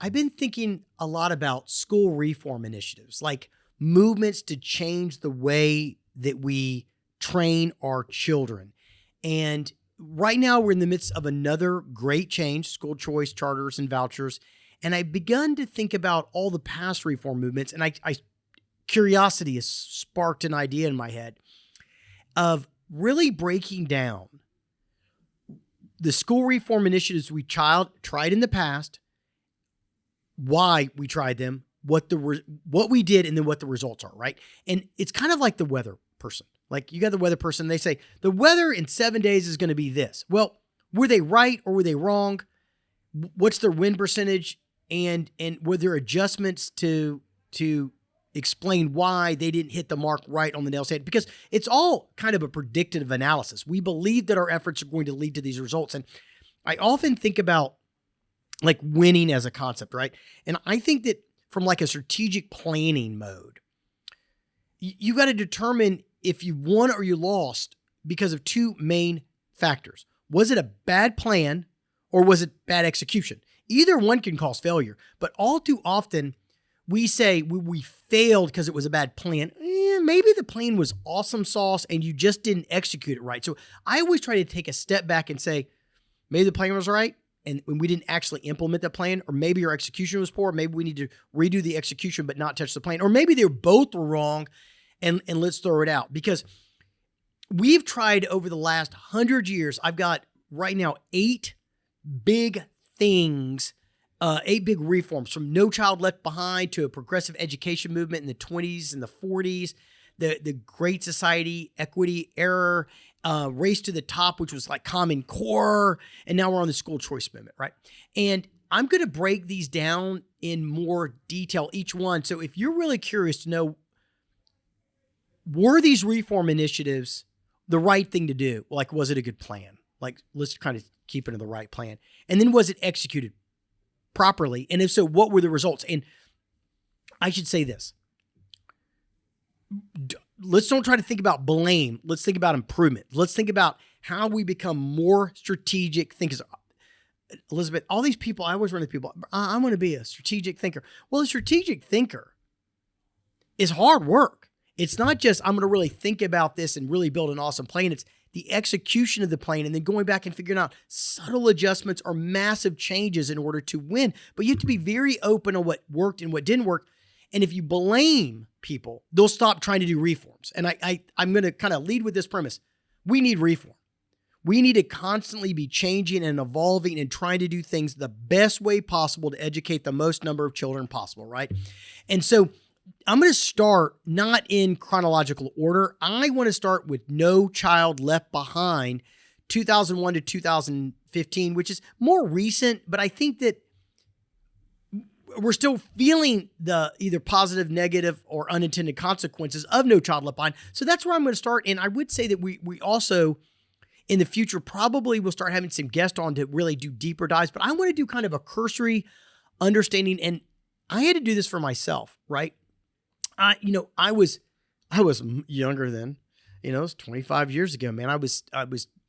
I've been thinking a lot about school reform initiatives, like movements to change the way that we train our children. And right now we're in the midst of another great change, school choice, charters, and vouchers. And I've begun to think about all the past reform movements, and curiosity has sparked an idea in my head of really breaking down the school reform initiatives we tried in the past, why we tried them, what we did, and then what the results are, right? And it's kind of like the weather person. Like you got the weather person, they say, the weather in 7 days is going to be this. Well, were they right or were they wrong? What's their win percentage? And were there adjustments to explain why they didn't hit the mark right on the nail's head? Because it's all kind of a predictive analysis. We believe that our efforts are going to lead to these results. And I often think about like winning as a concept, right? And I think that from like a strategic planning mode, you got to determine if you won or you lost because of two main factors. Was it a bad plan or was it bad execution? Either one can cause failure, but all too often we say we failed because it was a bad plan. Maybe the plan was awesome sauce and you just didn't execute it right. So I always try to take a step back and say, maybe the plan was right and we didn't actually implement the plan, or maybe our execution was poor. Maybe we need to redo the execution but not touch the plan, or maybe they both were wrong and let's throw it out. Because we've tried over the last 100 years, I've got right now 8 big things, 8 big reforms, from No Child Left Behind to a progressive education movement in the 20s and the 40s, the Great Society, Equity Era, Race to the Top, which was like Common Core, and now we're on the school choice movement, right? And I'm going to break these down in more detail, each one. So if you're really curious to know, were these reform initiatives the right thing to do? Like, was it a good plan? Like, let's kind of keep it in the right plan. And then was it executed properly? And if so, what were the results? And I should say this. Let's don't try to think about blame. Let's think about improvement. Let's think about how we become more strategic thinkers. Elizabeth, all these people, I always run into people, I want to be a strategic thinker. Well, a strategic thinker is hard work. It's not just, I'm going to really think about this and really build an awesome plan. It's the execution of the plan and then going back and figuring out subtle adjustments or massive changes in order to win. But you have to be very open on what worked and what didn't work. And if you blame people, they'll stop trying to do reforms. And I'm going to kind of lead with this premise. We need reform. We need to constantly be changing and evolving and trying to do things the best way possible to educate the most number of children possible, right? And so I'm going to start not in chronological order. I want to start with No Child Left Behind, 2001 to 2015, which is more recent, but I think that we're still feeling the either positive, negative, or unintended consequences of No Child Left Behind. So that's where I'm going to start. And I would say that we also, in the future, probably will start having some guests on to really do deeper dives, but I want to do kind of a cursory understanding. And I had to do this for myself, right? I was younger then, it was 25 years ago, man. I was,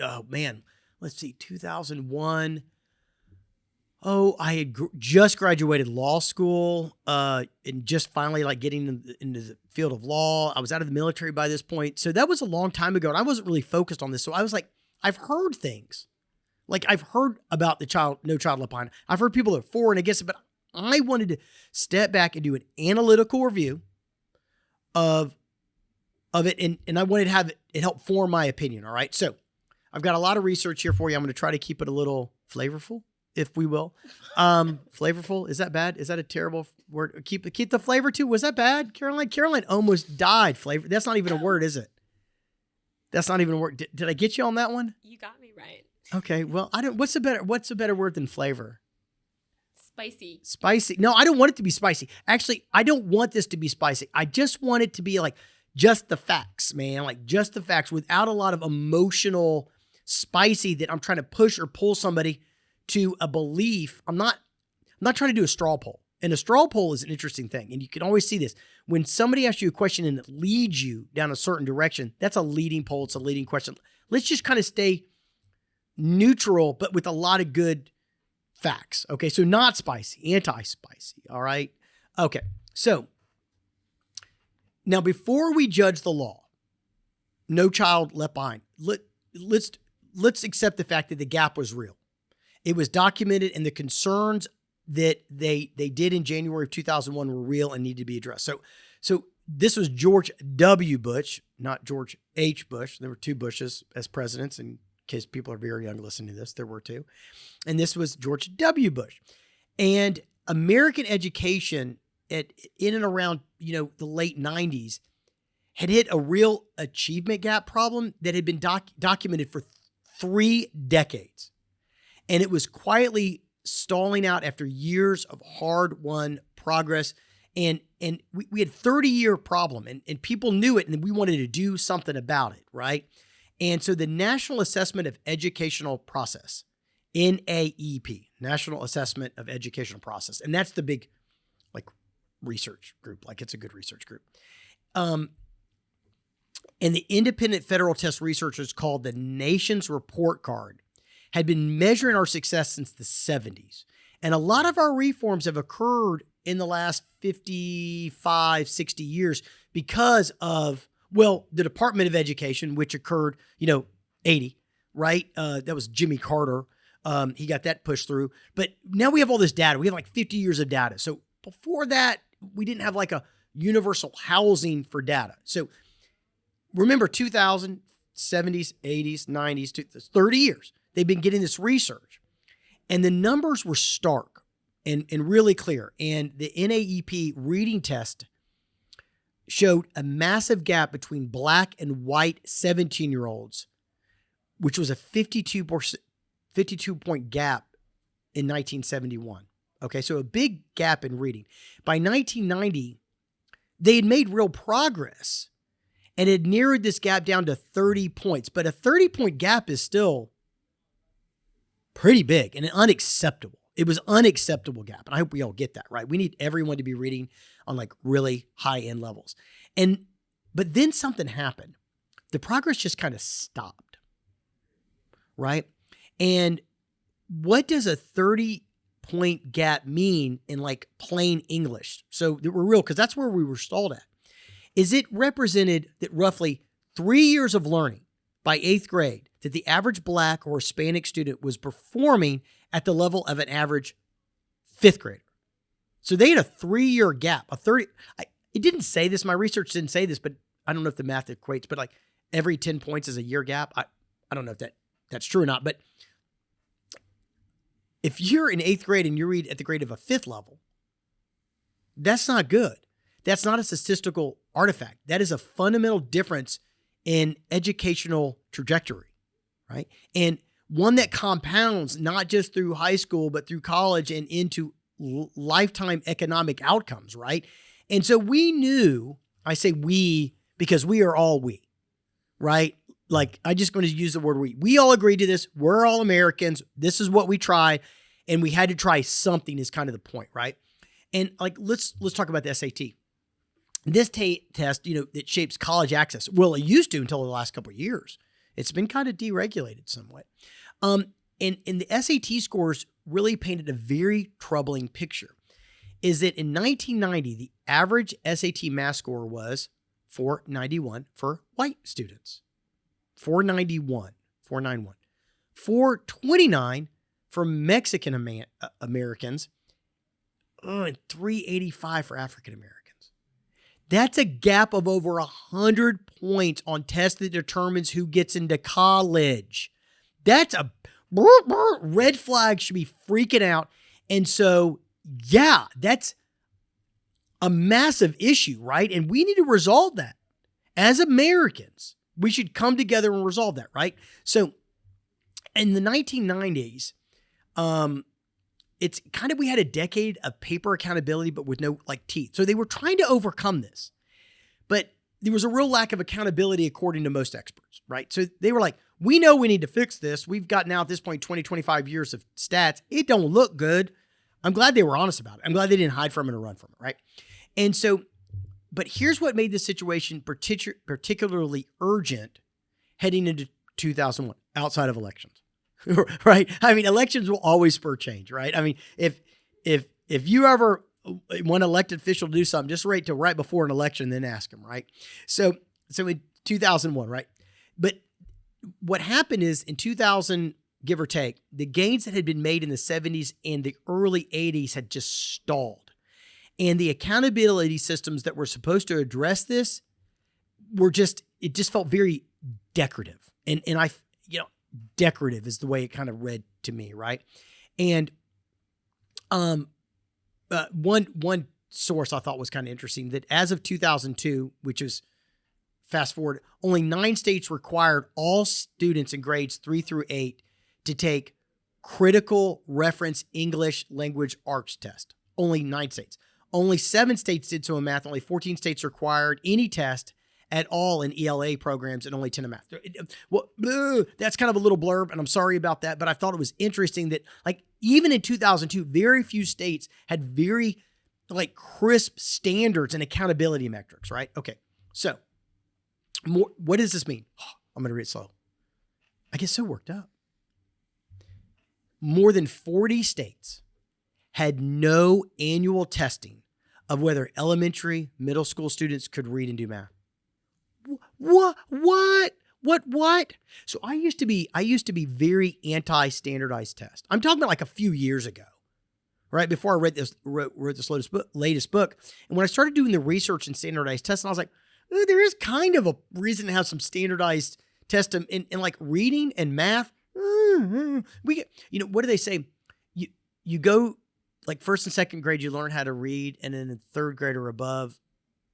oh man, let's see, 2001. Oh, I had just graduated law school, and just finally like getting into the field of law. I was out of the military by this point. So that was a long time ago and I wasn't really focused on this. So I was like, I've heard things. Like I've heard about No Child Left Behind. I've heard people that are for and against it, but I wanted to step back and do an analytical review of it, and I wanted to have it help form my opinion, all right? So I've got a lot of research here for you. I'm going to try to keep it a little flavorful, if we will. Flavorful, is that bad? Is that a terrible word? Keep the flavor to, was that bad, Caroline? Caroline almost died. Flavor, that's not even a word, is it? That's not even a word. Did I get you on that one? You got me right. Okay, well, what's a better word than flavor? Spicy. Spicy. No, I don't want it to be spicy. Actually, I don't want this to be spicy. I just want it to be like just the facts, man. Like just the facts without a lot of emotional spicy that I'm trying to push or pull somebody to a belief. I'm not trying to do a straw poll. And a straw poll is an interesting thing. And you can always see this. When somebody asks you a question and it leads you down a certain direction, that's a leading poll. It's a leading question. Let's just kind of stay neutral, but with a lot of good facts. Okay, so not spicy, anti-spicy. All right. Okay, so now before we judge the law, No Child Left Behind, let's accept the fact that the gap was real. It was documented, and the concerns that they did in January of 2001 were real and needed to be addressed. So this was George W. Bush, not George H. Bush. There were two Bushes as presidents. In case people are very young listening to this, there were two. And this was George W. Bush. And American education in and around, the late 90s had hit a real achievement gap problem that had been documented for 3 decades. And it was quietly stalling out after years of hard-won progress. And we had 30-year problem, and people knew it, and we wanted to do something about it, right? And so the National Assessment of Educational Process, NAEP, National Assessment of Educational Process, and that's the big, research group, it's a good research group. And the independent federal test researchers called the Nation's Report Card had been measuring our success since the 70s. And a lot of our reforms have occurred in the last 55, 60 years because of, the Department of Education, which occurred, 80, right? That was Jimmy Carter. He got that pushed through. But now we have all this data. We have 50 years of data. So before that, we didn't have a universal housing for data. So remember 2000, 70s, 80s, 90s, 30 years. They've been getting this research. And the numbers were stark and really clear. And the NAEP reading test showed a massive gap between black and white 17-year-olds, which was a 52-point gap in 1971. Okay, so a big gap in reading. By 1990, they had made real progress and had narrowed this gap down to 30 points. But a 30-point gap is still pretty big and unacceptable. It was unacceptable gap. And I hope we all get that, right? We need everyone to be reading on really high-end levels. But then something happened. The progress just kind of stopped, right? And what does a 30-point gap mean in plain English? So that we're real, because that's where we were stalled at. Is it represented that roughly 3 years of learning by 8th grade that the average black or Hispanic student was performing at the level of an average 5th grader. So they had a 3-year gap, it didn't say this, my research didn't say this, but I don't know if the math equates, but every 10 points is a year gap. I don't know if that's true or not, but if you're in 8th grade and you read at the grade of a 5th level, that's not good. That's not a statistical artifact. That is a fundamental difference in educational trajectory, right? And one that compounds not just through high school, but through college and into lifetime economic outcomes, right? And so we knew, I say we because we are all we, right? I'm just going to use the word we. We all agreed to this. We're all Americans. This is what we tried, and we had to try something is kind of the point, right? And let's talk about the SAT. This test, that shapes college access. Well, it used to until the last couple of years. It's been kind of deregulated somewhat. And the SAT scores really painted a very troubling picture. Is that in 1990, the average SAT math score was 491 for white students. 491. 429 for Mexican Americans. And 385 for African Americans. That's a gap of over 100 points on tests that determines who gets into college. That's a red flag, should be freaking out. And so, yeah, that's a massive issue, right? And we need to resolve that. As Americans, we should come together and resolve that, right? So in the 1990s, it's kind of, we had a decade of paper accountability, but with no teeth. So they were trying to overcome this, but there was a real lack of accountability according to most experts, right? So they were like, we know we need to fix this. We've got now at this point, 20, 25 years of stats. It don't look good. I'm glad they were honest about it. I'm glad they didn't hide from it or run from it, right? And so, but here's what made this situation particularly urgent heading into 2001, outside of elections. right? I mean, elections will always spur change, right? I mean, if you ever want an elected official to do something, just wait till right before an election, then ask them, right? So in 2001, right? But what happened is in 2000, give or take, the gains that had been made in the 70s and the early 80s had just stalled. And the accountability systems that were supposed to address this it just felt very decorative. And decorative is the way it kind of read to me, right? And one source I thought was kind of interesting, that as of 2002, which is fast forward, only 9 states required all students in grades 3 through 8 to take critical reference English language arts test. Only 9 states. Only 7 states did so in math. Only 14 states required any test at all in ELA programs, and only 10 in math. Well, that's kind of a little blurb, and I'm sorry about that, but I thought it was interesting that, like, even in 2002, very few states had very, like, crisp standards and accountability metrics, right? Okay, so what does this mean? I'm going to read it slow. I get so worked up. More than 40 states had no annual testing of whether elementary, middle school students could read and do math. What? So I used to be very anti-standardized test. I'm talking about like a few years ago, right? Before I wrote this latest book. And when I started doing the research in standardized tests, and I was like, there is kind of a reason to have some standardized tests in like reading and math. We get, what do they say? You go like first and second grade, you learn how to read, and then in third grade or above,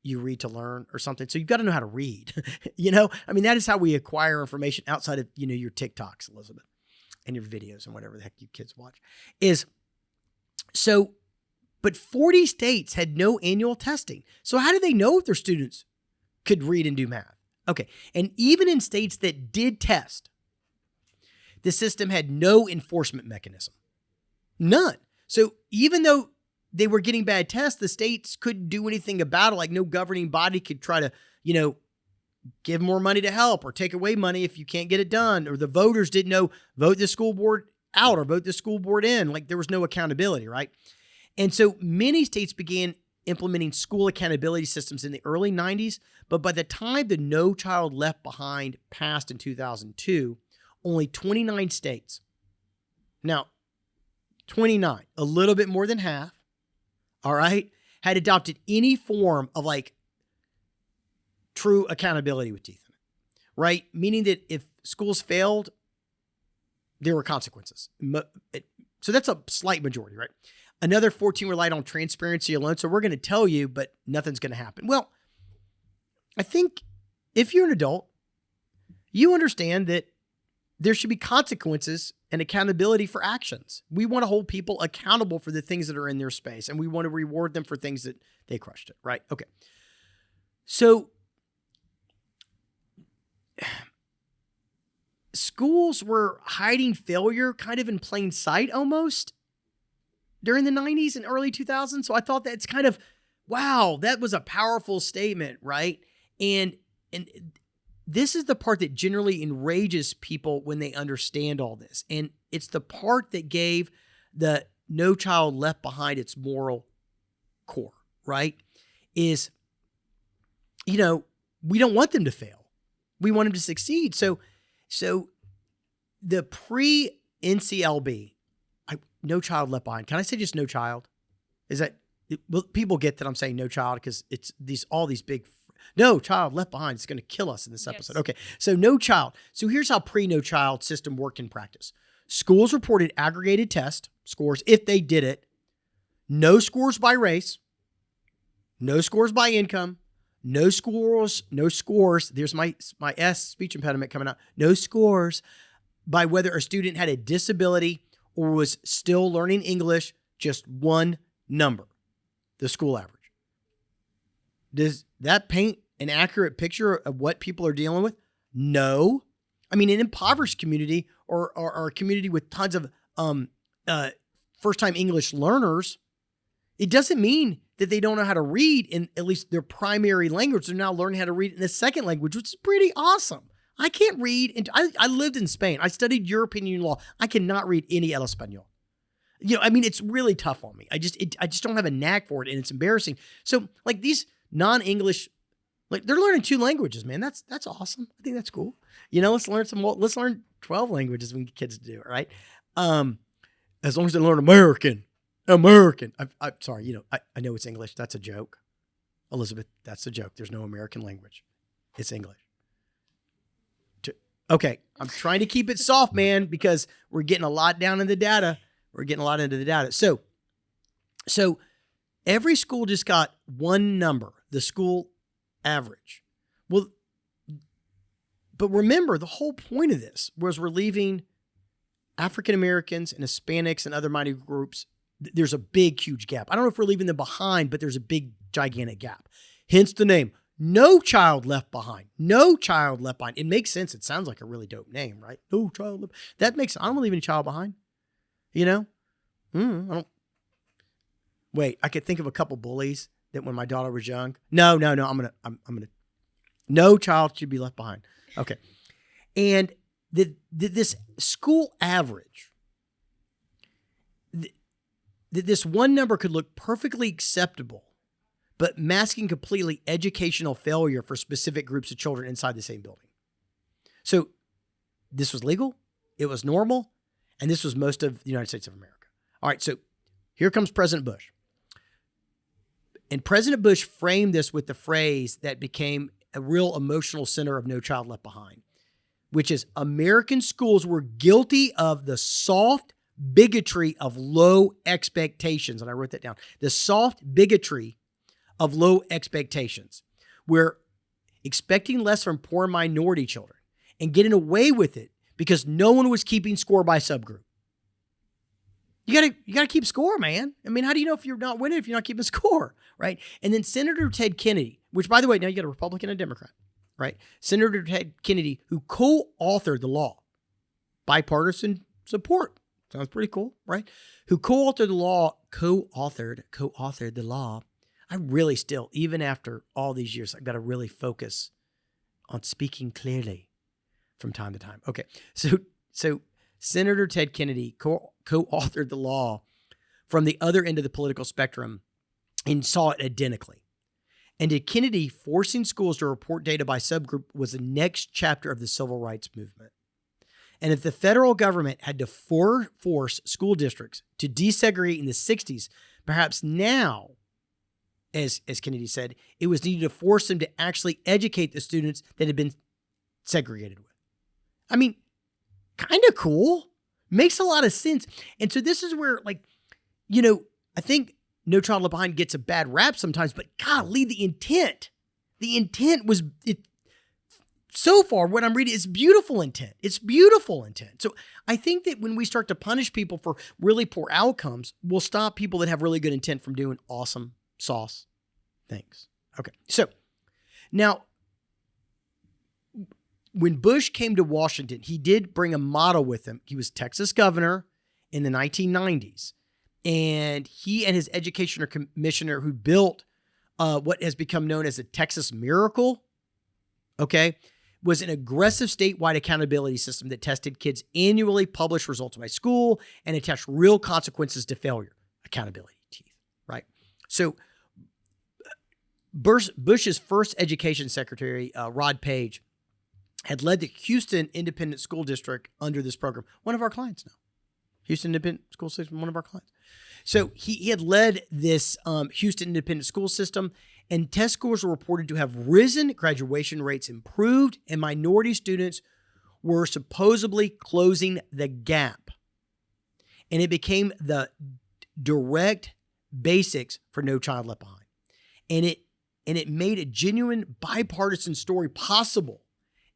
you read to learn or something. So you've got to know how to read, I mean, that is how we acquire information outside of, your TikToks, Elizabeth, and your videos and whatever the heck you kids watch but 40 states had no annual testing. So how do they know if their students could read and do math? Okay. And even in states that did test, the system had no enforcement mechanism. None. So even though they were getting bad tests, the states couldn't do anything about it. Like no governing body could try to, give more money to help or take away money if you can't get it done. Or the voters didn't know, vote the school board out or vote the school board in. Like there was no accountability, right? And so many states began implementing school accountability systems in the early 90s. But by the time the No Child Left Behind passed in 2002, only 29 states. Now, 29, a little bit more than half, all right, had adopted any form of like true accountability with teeth in it, right? Meaning that if schools failed, there were consequences. So that's a slight majority, right? Another 14 relied on transparency alone. So we're going to tell you, but nothing's going to happen. Well, I think if you're an adult, you understand that there should be consequences and accountability for actions. We want to hold people accountable for the things that are in their space, and we want to reward them for things that they crushed it, right? Okay. So schools were hiding failure kind of in plain sight almost during the 90s and early 2000s. So I thought that's kind of, wow, that was a powerful statement, right? And this is the part that generally enrages people when they understand all this. And it's the part that gave the No Child Left Behind its moral core, right? Is, we don't want them to fail. We want them to succeed. So the pre-NCLB, No Child Left Behind. Can I say just no child? Is that, well, people get that I'm saying no child because it's all these big, no child left behind. It's going to kill us in this episode. Yes. Okay. So no child. So here's how pre-no child system worked in practice. Schools reported aggregated test scores if they did it. No scores by race. No scores by income. No scores. There's my S speech impediment coming out. No scores by whether a student had a disability or was still learning English. Just one number, the school average. Does that paint an accurate picture of what people are dealing with? No. I mean, an impoverished community or a community with tons of first-time English learners, it doesn't mean that they don't know how to read in at least their primary language. They're now learning how to read in a second language, which is pretty awesome. I can't read. And I lived in Spain. I studied European Union law. I cannot read any El Español. It's really tough on me. I just don't have a knack for it, and it's embarrassing. So like these non-English, like they're learning 2 languages, man. That's awesome. I think that's cool. Let's learn 12 languages we get kids to do it, right? As long as they learn American. I'm sorry. I know it's English. That's a joke. Elizabeth, that's a joke. There's no American language. It's English. Okay. I'm trying to keep it soft, man, because we're getting a lot down in the data. So every school just got one number, the school average. Well, but remember, the whole point of this was we're leaving African Americans and Hispanics and other minority groups. There's a big, huge gap. I don't know if we're leaving them behind, but there's a big, gigantic gap. Hence the name. No Child Left Behind. No Child Left Behind. It makes sense. It sounds like a really dope name, right? No Child Left. That makes. I don't want to leave any child behind. I don't. Wait, I could think of a couple bullies that when my daughter was young. No. I'm gonna. No child should be left behind. Okay, and this school average. This one number could look perfectly acceptable, but masking completely educational failure for specific groups of children inside the same building. So this was legal, it was normal, and this was most of the United States of America. All right, so here comes President Bush. And President Bush framed this with the phrase that became a real emotional center of No Child Left Behind, which is American schools were guilty of the soft bigotry of low expectations. And I wrote that down. The soft bigotry of low expectations. We're expecting less from poor minority children and getting away with it because no one was keeping score by subgroup. You gotta keep score, man. I mean, how do you know if you're not winning if you're not keeping score, right? And then Senator Ted Kennedy, which by the way, now you got a Republican and a Democrat, right? Senator Ted Kennedy, who co-authored the law, bipartisan support. Sounds pretty cool, right? Who co-authored the law. I really still, even after all these years, I've got to really focus on speaking clearly from time to time. Okay, so Senator Ted Kennedy co-authored the law from the other end of the political spectrum and saw it identically. And to Kennedy, forcing schools to report data by subgroup was the next chapter of the civil rights movement. And if the federal government had to force school districts to desegregate in the 60s, perhaps now, as Kennedy said, it was needed to force them to actually educate the students that had been segregated with. I mean, kind of cool. Makes a lot of sense. And so this is where, I think No Child Left Behind gets a bad rap sometimes, but golly, the intent was it. So far, what I'm reading is beautiful intent. It's beautiful intent. So I think that when we start to punish people for really poor outcomes, we'll stop people that have really good intent from doing awesome sauce things. Okay. So now, when Bush came to Washington, he did bring a model with him. He was Texas governor in the 1990s. And he and his education commissioner who built what has become known as the Texas Miracle, okay, was an aggressive statewide accountability system that tested kids' annually published results by school and attached real consequences to failure. Accountability teeth, right? So Bush's first education secretary, Rod Page, had led the Houston Independent School District under this program. One of our clients now. Houston Independent School System, one of our clients. So he had led this Houston Independent School System, and test scores were reported to have risen, graduation rates improved, and minority students were supposedly closing the gap. And it became the direct basics for No Child Left Behind. And it made a genuine bipartisan story possible.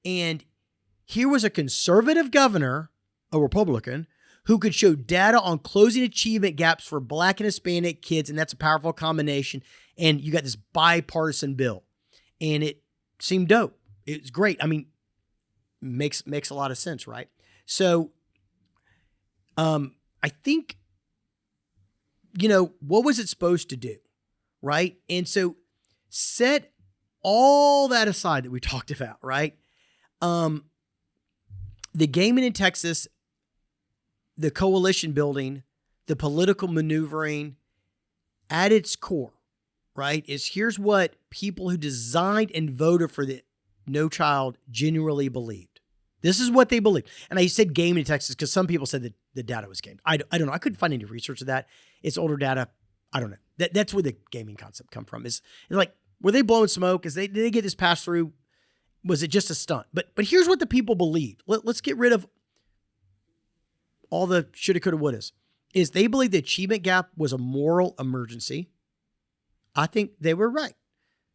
And here was a conservative governor, a Republican, who could show data on closing achievement gaps for Black and Hispanic kids, and that's a powerful combination. And you got this bipartisan bill, and it seemed dope. It was great. I mean, makes a lot of sense, right? So, I think, what was it supposed to do, right? And so, set all that aside that we talked about, right? the gaming in Texas, the coalition building, the political maneuvering at its core, right, is here's what people who designed and voted for the No Child genuinely believed. This is what they believed. And I said game in Texas because some people said that the data was gamed. I don't know. I couldn't find any research of that. It's older data. I don't know. That's where the gaming concept come from. Is like, were they blowing smoke? Did they get this pass through? Was it just a stunt? But here's what the people believed. Let's get rid of all the shoulda, coulda, wouldas. Is they believed the achievement gap was a moral emergency. I think they were right.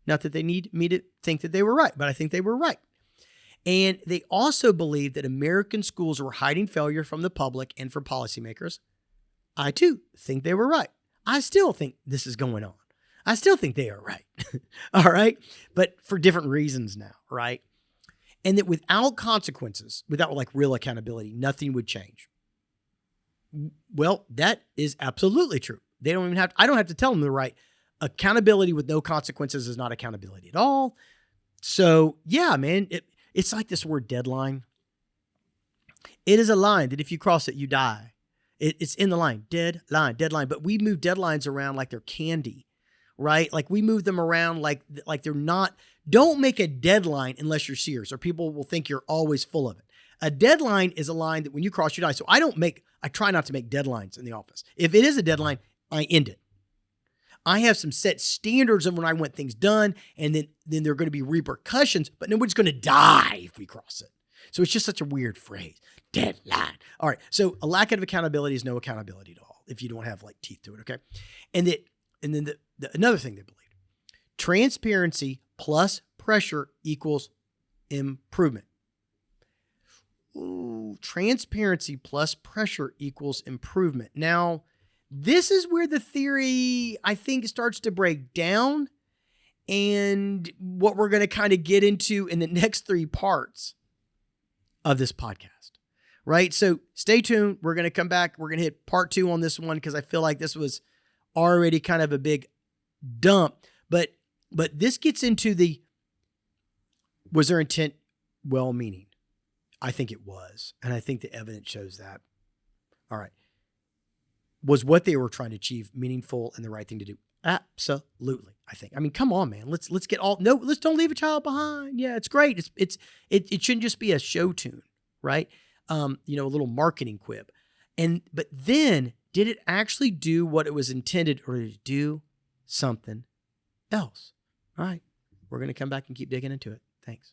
Not that they need me to think that they were right, but I think they were right. And they also believed that American schools were hiding failure from the public and from policymakers. I too think they were right. I still think this is going on. I still think they are right. All right. But for different reasons now. Right. And that without consequences, without like real accountability, nothing would change. Well, that is absolutely true. I don't have to tell them they're right. Accountability with no consequences is not accountability at all. So yeah, man, it's like this word deadline. It is a line that if you cross it, you die. It's in the line, deadline. But we move deadlines around like they're candy, right? Like we move them around like they're not. Don't make a deadline unless you're serious, or people will think you're always full of it. A deadline is a line that when you cross, you die. So I try not to make deadlines in the office. If it is a deadline, I end it. I have some set standards of when I want things done, and then there are going to be repercussions, but nobody's going to die if we cross it. So it's just such a weird phrase. Deadline. All right. So a lack of accountability is no accountability at all if you don't have like teeth to it. Okay. And then another thing they believed, transparency plus pressure equals improvement. Ooh, transparency plus pressure equals improvement. Now, this is where the theory, I think, starts to break down, and what we're going to kind of get into in the next 3 parts of this podcast, right? So stay tuned. We're going to come back. We're going to hit part 2 on this one because I feel like this was already kind of a big dump. But this gets into was their intent well-meaning? I think it was, and I think the evidence shows that. All right. Was what they were trying to achieve meaningful and the right thing to do? Absolutely, I think. I mean, come on, man. Let's don't leave a child behind. Yeah, it's great. It shouldn't just be a show tune, right? A little marketing quip. But then, did it actually do what it was intended, or did it do something else? All right, we're going to come back and keep digging into it. Thanks.